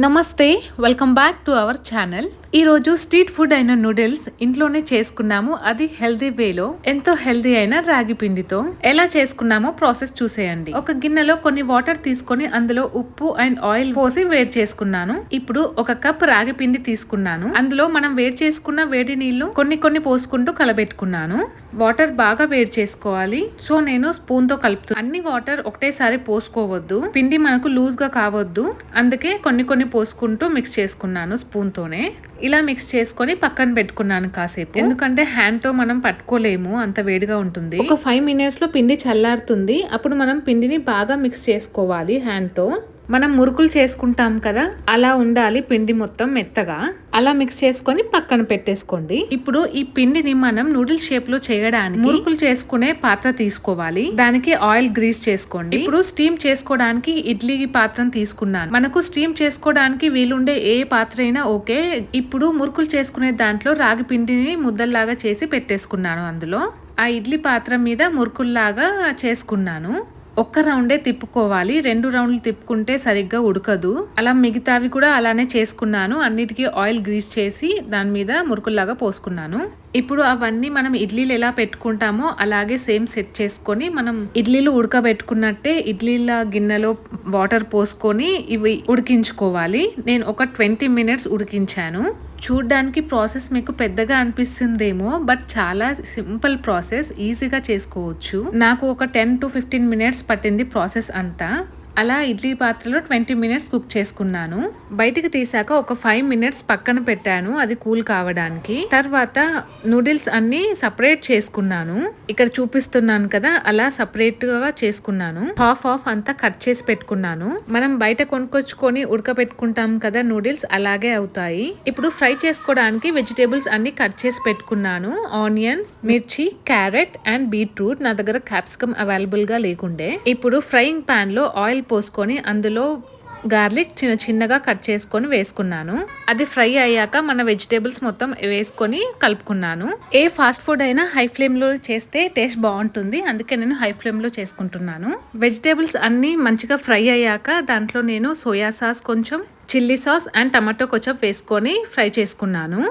నమస్తే, welcome back to our channel. ఈరోజు street food అయిన నూడిల్స్ ఇంట్లోనే చేసుకున్నాము. అది హెల్దీ వేలో, ఎంతో హెల్దీ అయిన రాగి పిండితో. ఎలా చేసుకున్నామో ప్రాసెస్ చూసేయండి. ఒక గిన్నెలో కొన్ని వాటర్ తీసుకొని అందులో ఉప్పు అండ్ ఆయిల్ పోసి వేడి చేసుకున్నాను. ఇప్పుడు ఒక కప్ రాగి పిండి తీసుకున్నాను. అందులో మనం వేడి చేసుకున్న వేడి నీళ్లు కొన్ని పోసుకుంటూ కలబెట్టుకున్నాను. వాటర్ బాగా వేడి చేసుకోవాలి. సో నేను స్పూన్ తో కలుపుతాను. అన్ని వాటర్ ఒకటేసారి పోసుకోవద్దు, పిండి మనకు లూజ్ గా కావద్దు. అందుకే కొన్ని పోసుకుంటూ మిక్స్ చేసుకున్నాను స్పూన్ తోనే. ఇలా మిక్స్ చేసుకొని పక్కన పెట్టుకున్నాను కాసేపు. ఎందుకంటే హ్యాండ్ తో మనం పట్టుకోలేము, అంత వేడిగా ఉంటుంది. ఒక 5 minutes లో పిండి చల్లారుతుంది. అప్పుడు మనం పిండిని బాగా మిక్స్ చేసుకోవాలి హ్యాండ్ తో. మనం మురుకులు చేసుకుంటాం కదా, అలా ఉండాలి పిండి మొత్తం మెత్తగా. అలా మిక్స్ చేసుకొని పక్కన పెట్టేసుకోండి. ఇప్పుడు ఈ పిండిని మనం నూడిల్స్ షేప్ లో చేయడానికి మురుకులు చేసుకునే పాత్ర తీసుకోవాలి. దానికి ఆయిల్ గ్రీస్ చేసుకోండి. ఇప్పుడు స్టీమ్ చేసుకోవడానికి ఇడ్లీ పాత్రను తీసుకున్నాను. మనకు స్టీమ్ చేసుకోవడానికి వీలుండే ఏ పాత్ర అయినా ఓకే. ఇప్పుడు మురుకులు చేసుకునే దాంట్లో రాగి పిండిని ముద్దల్లాగా చేసి పెట్టేసుకున్నాను. అందులో ఆ ఇడ్లీ పాత్ర మీద మురుకుల్లాగా చేసుకున్నాను. ఒక్క రౌండే తిప్పుకోవాలి, 2 రౌండ్లు తిప్పుకుంటే సరిగ్గా ఉడకదు. అలా మిగతావి కూడా అలానే చేసుకున్నాను. అన్నిటికీ ఆయిల్ గ్రీస్ చేసి దాని మీద మురుకుల్లాగా పోసుకున్నాను. ఇప్పుడు అవన్నీ మనం ఇడ్లీలు ఎలా పెట్టుకుంటామో అలాగే సేమ్ సెట్ చేసుకొని, మనం ఇడ్లీలు ఉడకబెట్టుకున్నట్టే ఇడ్లీల గిన్నెలో వాటర్ పోసుకొని ఇవి ఉడికించుకోవాలి. నేను ఒక 20 minutes ఉడికించాను. చూడ్డానికి ప్రాసెస్ మీకు పెద్దగా అనిపిస్తుందేమో, బట్ చాలా సింపుల్ ప్రాసెస్, ఈజీగా చేసుకోవచ్చు. నాకు ఒక 10 to 15 minutes పట్టింది ప్రాసెస్ అంతా. అలా ఇడ్లీ పాత్రలో 20 minutes కుక్ చేసుకున్నాను. బయటికి తీసాక ఒక 5 minutes పక్కన పెట్టాను, అది కూల్ కావడానికి. తర్వాత నూడిల్స్ అన్ని సపరేట్ చేసుకున్నాను. ఇక్కడ చూపిస్తున్నాను కదా, అలా సపరేట్ గా చేసుకున్నాను. హాఫ్ అంతా కట్ చేసి పెట్టుకున్నాను. మనం బయట కొనుక్కొచ్చుకొని ఉడకబెట్టుకుంటాం కదా నూడిల్స్, అలాగే అవుతాయి. ఇప్పుడు ఫ్రై చేసుకోవడానికి వెజిటేబుల్స్ అన్ని కట్ చేసి పెట్టుకున్నాను. ఆనియన్స్, మిర్చి, క్యారెట్ అండ్ బీట్రూట్. నా దగ్గర క్యాప్సికమ్ అవైలబుల్ గా లేకుండే. ఇప్పుడు ఫ్రైయింగ్ పాన్ లో ఆయిల్ పోసుకొని అందులో గార్లిక్ చిన్నగా కట్ చేసుకొని వేసుకున్నాను. అది ఫ్రై అయ్యాక మన వెజిటేబుల్స్ మొత్తం వేసుకొని కలుపుకున్నాను. ఏ ఫాస్ట్ ఫుడ్ అయినా హై ఫ్లేమ్ లో చేస్తే టేస్ట్ బాగుంటుంది. అందుకే నేను హై ఫ్లేమ్ లో చేసుకుంటున్నాను. వెజిటేబుల్స్ అన్ని మంచిగా ఫ్రై అయ్యాక దాంట్లో నేను సోయా సాస్, కొంచెం చిల్లీ సాస్ అండ్ టమాటో కొంచెం వేసుకొని ఫ్రై చేసుకున్నాను.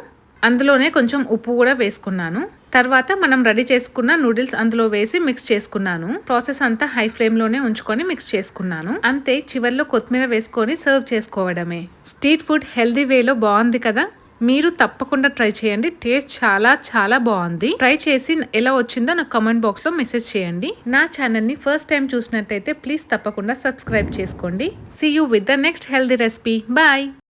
అందులోనే కొంచెం ఉప్పు కూడా వేసుకున్నాను. తర్వాత మనం రెడీ చేసుకున్న నూడిల్స్ అందులో వేసి మిక్స్ చేసుకున్నాను. ప్రాసెస్ అంతా హై ఫ్లేమ్ లోనే ఉంచుకొని మిక్స్ చేసుకున్నాను. అంతే, చివర్లో కొత్తిమీర వేసుకొని సర్వ్ చేసుకోవడమే. స్ట్రీట్ ఫుడ్ హెల్దీ వేలో బాగుంది కదా. మీరు తప్పకుండా ట్రై చేయండి. టేస్ట్ చాలా బాగుంది. ట్రై చేసి ఎలా వచ్చిందో నాకు కామెంట్ బాక్స్ లో మెసేజ్ చేయండి. నా ఛానల్ ని ఫస్ట్ టైం చూసినట్టయితే ప్లీజ్ తప్పకుండా సబ్స్క్రైబ్ చేసుకోండి. See you with the next healthy recipe. Bye.